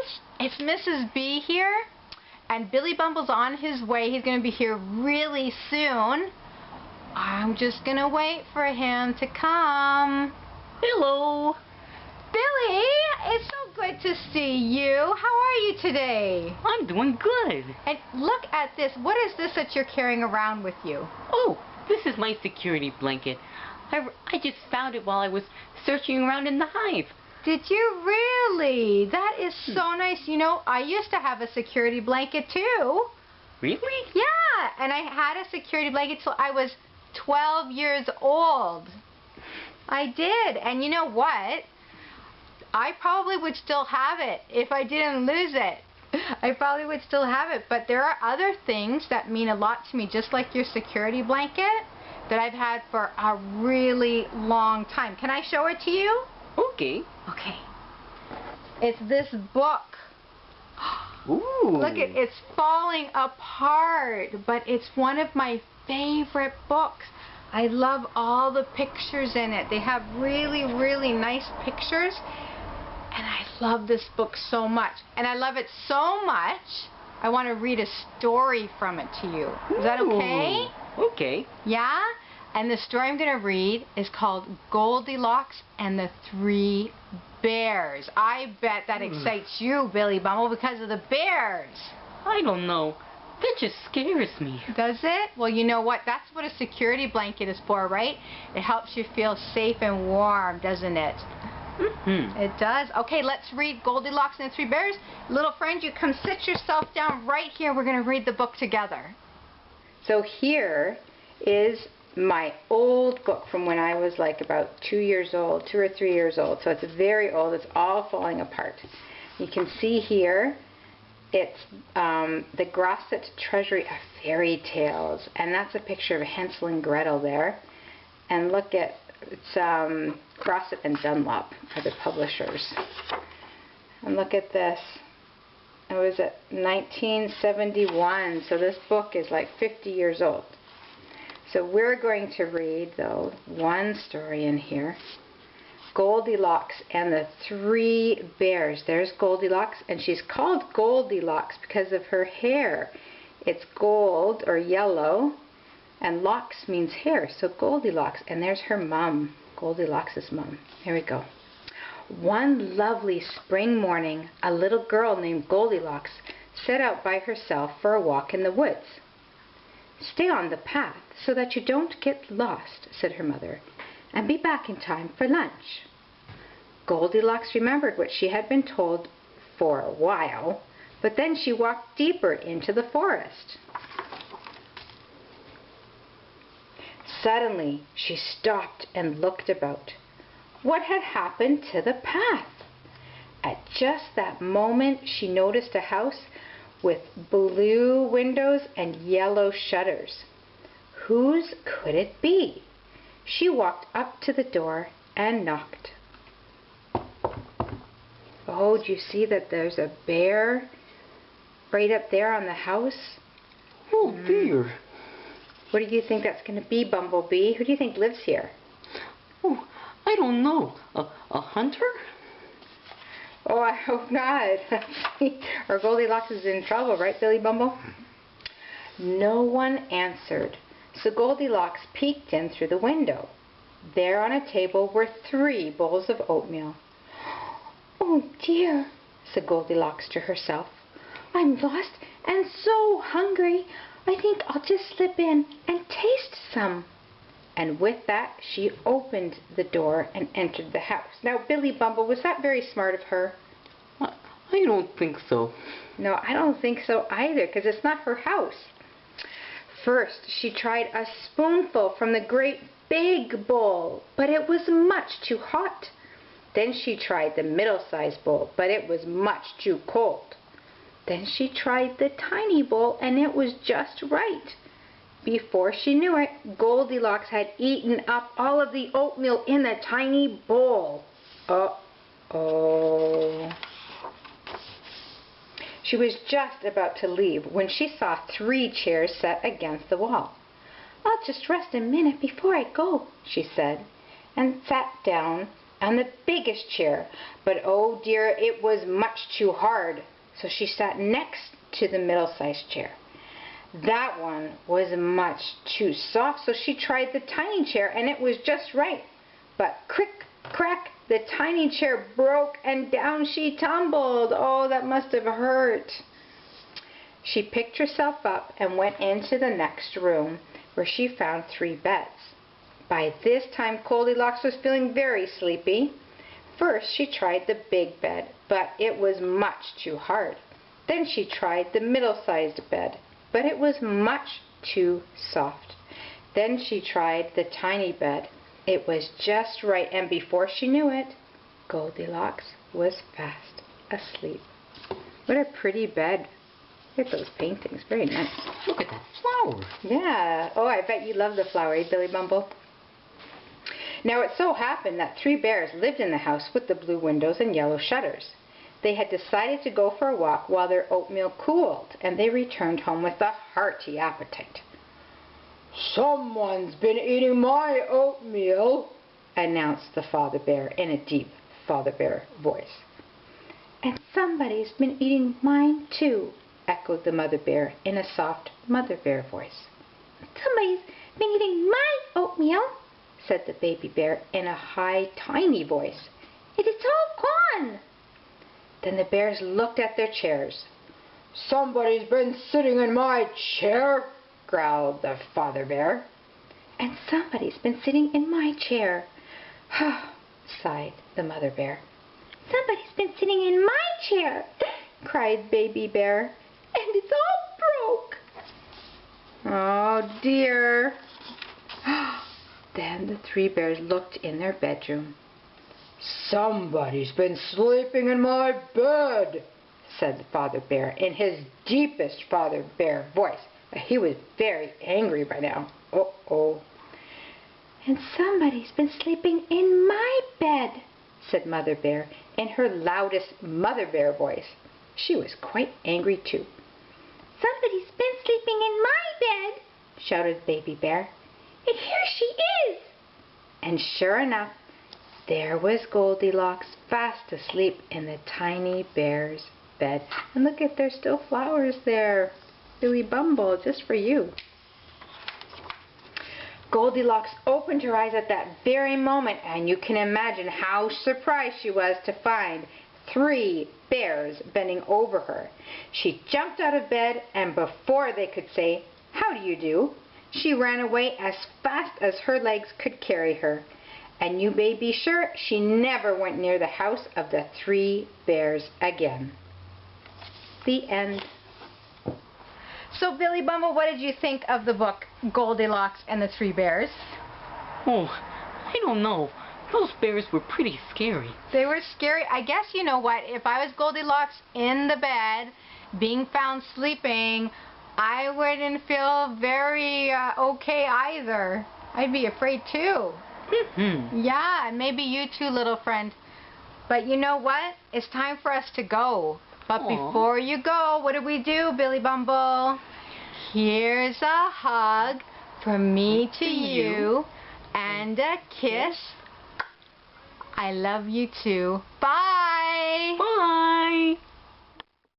friends, it's Mrs. B here, and Billy Bumble's on his way. He's going to be here really soon. I'm just going to wait for him to come. Hello. Billy, it's so good to see you. How are you today? I'm doing good. And look at this. What is this that you're carrying around with you? Oh, this is my security blanket. I just found it while I was searching around in the hive. Did you really? That is so nice. You know, I used to have a security blanket too. Really? Yeah, and I had a security blanket till I was 12 years old. I did. And you know what? I probably would still have it if I didn't lose it. I probably would still have it. But there are other things that mean a lot to me, just like your security blanket, that I've had for a really long time. Can I show it to you? Okay. Okay. It's this book. Ooh. Look, it's falling apart, but it's one of my favorite books. I love all the pictures in it. They have really, really nice pictures, and I love this book so much. And I love it so much, I want to read a story from it to you. Is that okay? Okay. Yeah? And the story I'm going to read is called Goldilocks and the Three Bears. I bet that excites you, Billy Bumble, because of the bears. I don't know. That just scares me. Does it? Well, you know what? That's what a security blanket is for, right? It helps you feel safe and warm, doesn't it? Mm-hmm. It does. Okay, let's read Goldilocks and the Three Bears. Little friend, you come sit yourself down right here. We're going to read the book together. So here is my old book from when I was like about 2 years old, 2 or 3 years old. So it's very old. It's all falling apart. You can see here it's the Grosset Treasury of Fairy Tales, and that's a picture of Hansel and Gretel there. And look at it's Grosset and Dunlap are the publishers. And look at this. It was at 1971, so this book is like 50 years old. So we're going to read, though, one story in here. Goldilocks and the Three Bears. There's Goldilocks, and she's called Goldilocks because of her hair. It's gold, or yellow, and locks means hair, so Goldilocks. And there's her mom, Goldilocks' mom. Here we go. One lovely spring morning, a little girl named Goldilocks set out by herself for a walk in the woods. "Stay on the path so that you don't get lost," said her mother, "and be back in time for lunch." Goldilocks remembered what she had been told for a while, but then she walked deeper into the forest. Suddenly, she stopped and looked about. What had happened to the path? At just that moment, she noticed a house with blue windows and yellow shutters. Whose could it be? She walked up to the door and knocked. Oh, do you see that there's a bear right up there on the house? Oh, dear. What do you think that's going to be, Bumblebee? Who do you think lives here? Oh, I don't know. A hunter? Oh, I hope not. Or Goldilocks is in trouble, right, Billy Bumble? No one answered, so Goldilocks peeked in through the window. There on a table were 3 bowls of oatmeal. "Oh dear," said Goldilocks to herself. "I'm lost and so hungry. I think I'll just slip in and taste some." And with that, she opened the door and entered the house. Now, Billy Bumble, was that very smart of her? I don't think so. No, I don't think so either, because it's not her house. First, she tried a spoonful from the great big bowl, but it was much too hot. Then she tried the middle-sized bowl, but it was much too cold. Then she tried the tiny bowl, and it was just right. Before she knew it, Goldilocks had eaten up all of the oatmeal in the tiny bowl. Uh-oh. She was just about to leave when she saw 3 chairs set against the wall. "I'll just rest a minute before I go," she said, and sat down on the biggest chair, but oh dear, it was much too hard, so she sat next to the middle-sized chair. That one was much too soft, so she tried the tiny chair, and it was just right. But crick, crack, the tiny chair broke, and down she tumbled. Oh, that must have hurt. She picked herself up and went into the next room, where she found 3 beds. By this time, Goldilocks was feeling very sleepy. First, she tried the big bed, but it was much too hard. Then she tried the middle-sized bed, but it was much too soft. Then she tried the tiny bed. It was just right, and before she knew it, Goldilocks was fast asleep. What a pretty bed. Look at those paintings. Very nice. Look at that flower. Yeah. Oh, I bet you love the flower, eh, Billy Bumble? Now it so happened that 3 bears lived in the house with the blue windows and yellow shutters. They had decided to go for a walk while their oatmeal cooled, and they returned home with a hearty appetite. "Someone's been eating my oatmeal," announced the father bear in a deep father bear voice. "And somebody's been eating mine too," echoed the mother bear in a soft mother bear voice. "Somebody's been eating my oatmeal," said the baby bear in a high, tiny voice. "It is all gone." Then the bears looked at their chairs. "Somebody's been sitting in my chair," growled the father bear. "And somebody's been sitting in my chair," sighed the mother bear. "Somebody's been sitting in my chair," cried baby bear, "and it's all broke." Oh dear. Then the 3 bears looked in their bedroom. "Somebody's been sleeping in my bed," said the father bear in his deepest father bear voice. He was very angry by now. Uh-oh. "And somebody's been sleeping in my bed," said Mother Bear in her loudest mother bear voice. She was quite angry too. "Somebody's been sleeping in my bed," shouted Baby Bear. "And here she is." And sure enough, there was Goldilocks fast asleep in the tiny bear's bed. And look, at there's still flowers there. Billy Bumble, just for you. Goldilocks opened her eyes at that very moment, and you can imagine how surprised she was to find 3 bears bending over her. She jumped out of bed, and before they could say, "How do you do?" she ran away as fast as her legs could carry her. And you may be sure she never went near the house of the 3 bears again. The end. So, Billy Bumble, what did you think of the book Goldilocks and the 3 Bears? Oh, I don't know. Those bears were pretty scary. They were scary. I guess, you know what, if I was Goldilocks in the bed, being found sleeping, I wouldn't feel very okay either. I'd be afraid too. Yeah, and maybe you too, little friend. But you know what? It's time for us to go. But before you go, what do, Billy Bumble? Here's a hug from me to you, and a kiss. I love you too. Bye.